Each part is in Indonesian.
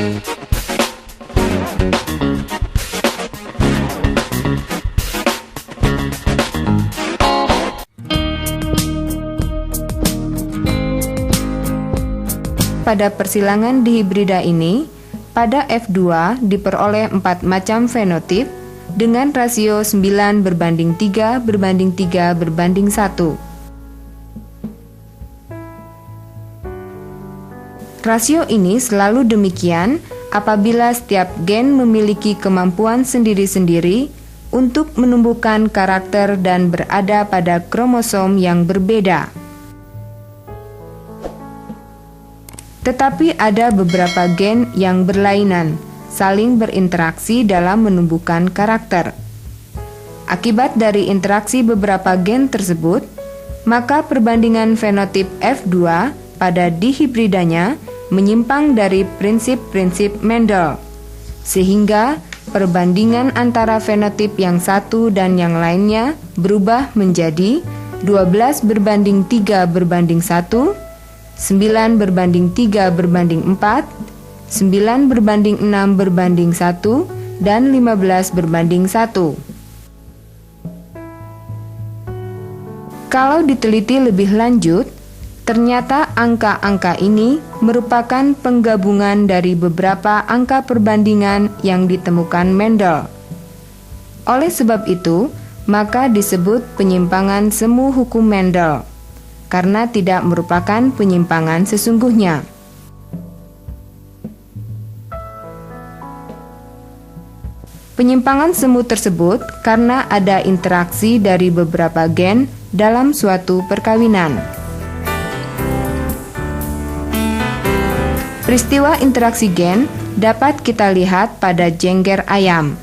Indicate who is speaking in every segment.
Speaker 1: Pada persilangan dihibrida ini, pada F2 diperoleh 4 macam fenotip dengan rasio 9:3 berbanding 3 berbanding 1. Rasio ini selalu demikian apabila setiap gen memiliki kemampuan sendiri-sendiri untuk menumbuhkan karakter dan berada pada kromosom yang berbeda. Tetapi ada beberapa gen yang berlainan, saling berinteraksi dalam menumbuhkan karakter. Akibat dari interaksi beberapa gen tersebut, maka perbandingan fenotip F2 pada dihibridanya menyimpang dari prinsip-prinsip Mendel, sehingga perbandingan antara fenotip yang satu dan yang lainnya berubah menjadi 12:3 berbanding 1, 9:3 berbanding 4, 9:6 berbanding 1, dan 15:1. Kalau diteliti lebih lanjut, ternyata angka-angka ini merupakan penggabungan dari beberapa angka perbandingan yang ditemukan Mendel. Oleh sebab itu, maka disebut penyimpangan semu hukum Mendel, karena tidak merupakan penyimpangan sesungguhnya. Penyimpangan semu tersebut karena ada interaksi dari beberapa gen dalam suatu perkawinan. Peristiwa interaksi gen dapat kita lihat pada jengger ayam.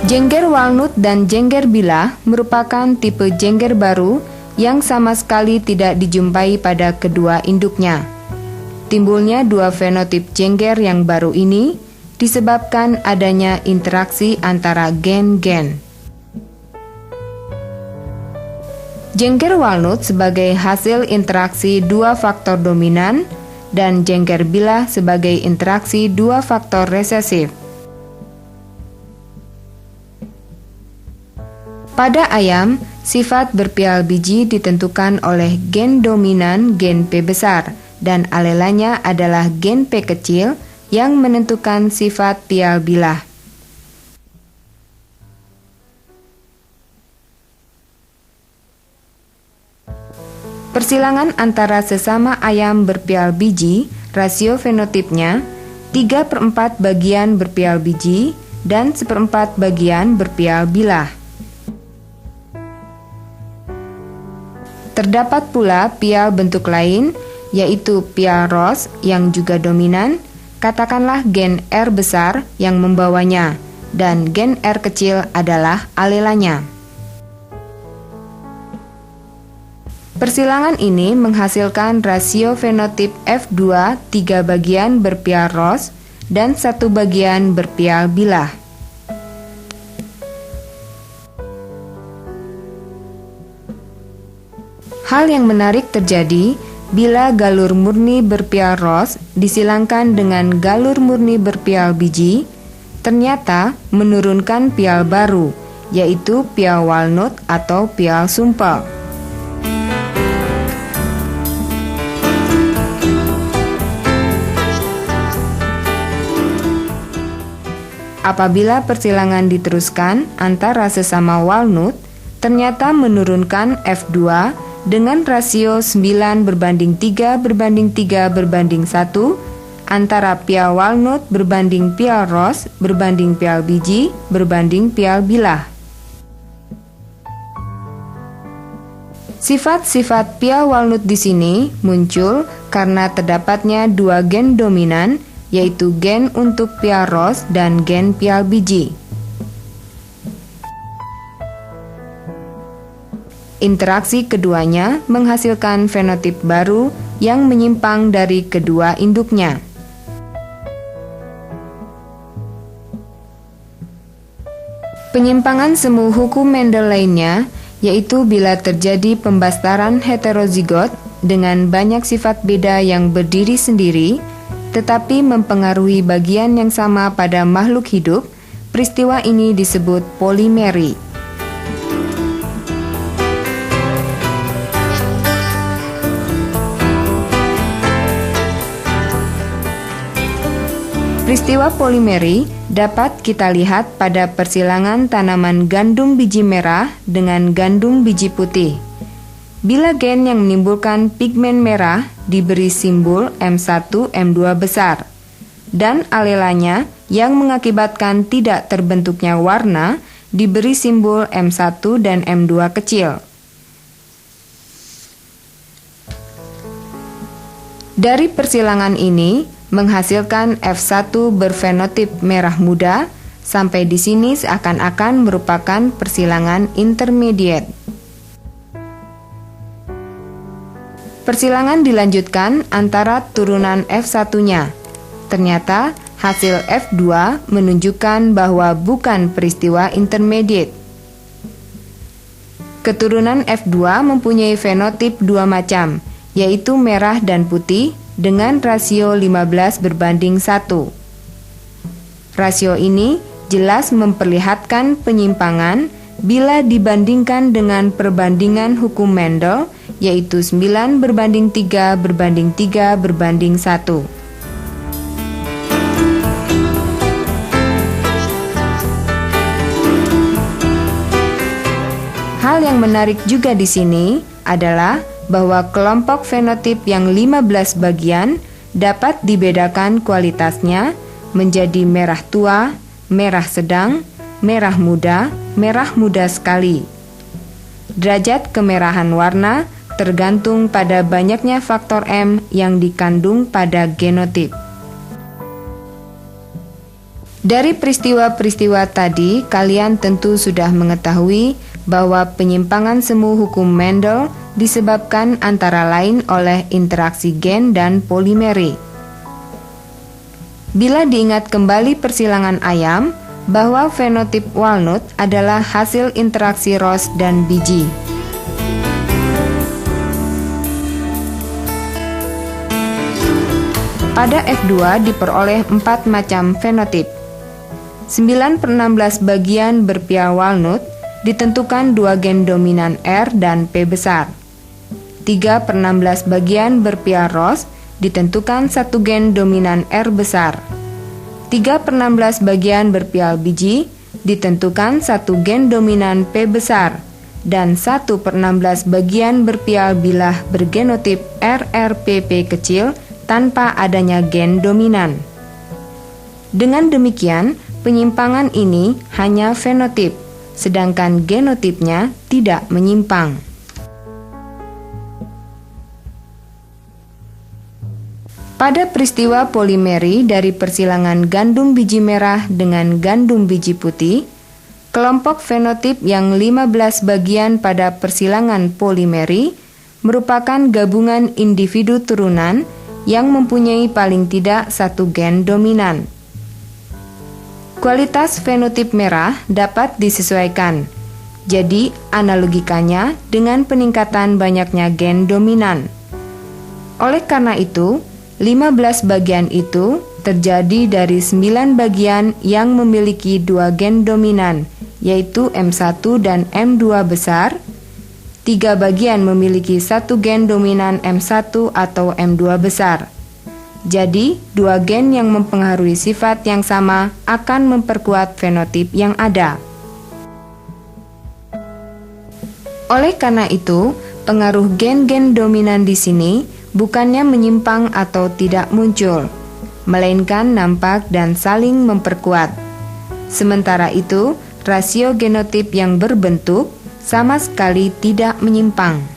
Speaker 1: Jengger walnut dan jengger bilah merupakan tipe jengger baru yang sama sekali tidak dijumpai pada kedua induknya. Timbulnya dua fenotip jengger yang baru ini disebabkan adanya interaksi antara gen-gen. Jengger walnut sebagai hasil interaksi dua faktor dominan dan jengger bilah sebagai interaksi dua faktor resesif. Pada ayam, sifat berpial biji ditentukan oleh gen dominan gen P besar dan alelanya adalah gen P kecil yang menentukan sifat pial bilah. Persilangan antara sesama ayam berpial biji, rasio fenotipnya 3/4 bagian berpial biji dan 1/4 bagian berpial bilah. Terdapat pula pial bentuk lain, yaitu pial ros yang juga dominan, katakanlah gen R besar yang membawanya, dan gen R kecil adalah alelanya. Persilangan ini menghasilkan rasio fenotip F2 3 bagian berpial ros dan 1 bagian berpial bilah. Hal yang menarik terjadi bila galur murni berpial ros disilangkan dengan galur murni berpial biji, ternyata menurunkan pial baru, yaitu pial walnut atau pial sumpel. Apabila persilangan diteruskan antara sesama walnut, ternyata menurunkan F2 dengan rasio 9:3 berbanding 3 berbanding 1 antara pial walnut berbanding pial ros berbanding pial biji berbanding pial bilah. Sifat-sifat pial walnut di sini muncul karena terdapatnya dua gen dominan, yaitu gen untuk pial ros dan gen pial biji. Interaksi keduanya menghasilkan fenotip baru yang menyimpang dari kedua induknya. Penyimpangan semu hukum Mendel lainnya yaitu bila terjadi pembastaran heterozigot dengan banyak sifat beda yang berdiri sendiri, tetapi mempengaruhi bagian yang sama pada makhluk hidup. Peristiwa ini disebut polimeri. Peristiwa polimeri dapat kita lihat pada persilangan tanaman gandum biji merah dengan gandum biji putih. Bila gen yang menimbulkan pigmen merah diberi simbol M1-M2 besar, dan alelanya yang mengakibatkan tidak terbentuknya warna diberi simbol M1 dan M2 kecil. Dari persilangan ini menghasilkan F1 berfenotip merah muda. Sampai di sini seakan-akan merupakan persilangan intermediate. Persilangan dilanjutkan antara turunan F1-nya. Ternyata hasil F2 menunjukkan bahwa bukan peristiwa intermediate. Keturunan F2 mempunyai fenotip dua macam, yaitu merah dan putih, dengan rasio 15:1. Rasio ini jelas memperlihatkan penyimpangan bila dibandingkan dengan perbandingan hukum Mendel, yaitu 9:3:3:1. Hal yang menarik juga di sini adalah bahwa kelompok fenotip yang 15 bagian dapat dibedakan kualitasnya menjadi merah tua, merah sedang, merah muda sekali. Derajat kemerahan warna tergantung pada banyaknya faktor M yang dikandung pada genotip. Dari peristiwa-peristiwa tadi, kalian tentu sudah mengetahui bahwa penyimpangan semu hukum Mendel disebabkan antara lain oleh interaksi gen dan polimeri. Bila diingat kembali persilangan ayam, bahwa fenotip walnut adalah hasil interaksi ros dan biji. Pada F2 diperoleh 4 macam fenotip. 9/16 bagian berpia walnut ditentukan 2 gen dominan R dan P besar. 3/16 bagian berpia ros ditentukan 1 gen dominan R besar. 3/16 bagian berpial biji ditentukan 1 gen dominan P besar, dan 1/16 bagian berpial bilah bergenotip RRPP kecil tanpa adanya gen dominan. Dengan demikian, penyimpangan ini hanya fenotip, sedangkan genotipnya tidak menyimpang. Pada peristiwa polimeri dari persilangan gandum biji merah dengan gandum biji putih, kelompok fenotip yang 15 bagian pada persilangan polimeri merupakan gabungan individu turunan yang mempunyai paling tidak 1 gen dominan. Kualitas fenotip merah dapat disesuaikan, jadi analogikannya dengan peningkatan banyaknya gen dominan. Oleh karena itu, 15 bagian itu terjadi dari 9 bagian yang memiliki 2 gen dominan, yaitu M1 dan M2 besar. 3 bagian memiliki 1 gen dominan M1 atau M2 besar. Jadi, 2 gen yang mempengaruhi sifat yang sama akan memperkuat fenotip yang ada. Oleh karena itu, pengaruh gen-gen dominan di sini bukannya menyimpang atau tidak muncul, melainkan nampak dan saling memperkuat. Sementara itu, rasio genotip yang berbentuk sama sekali tidak menyimpang.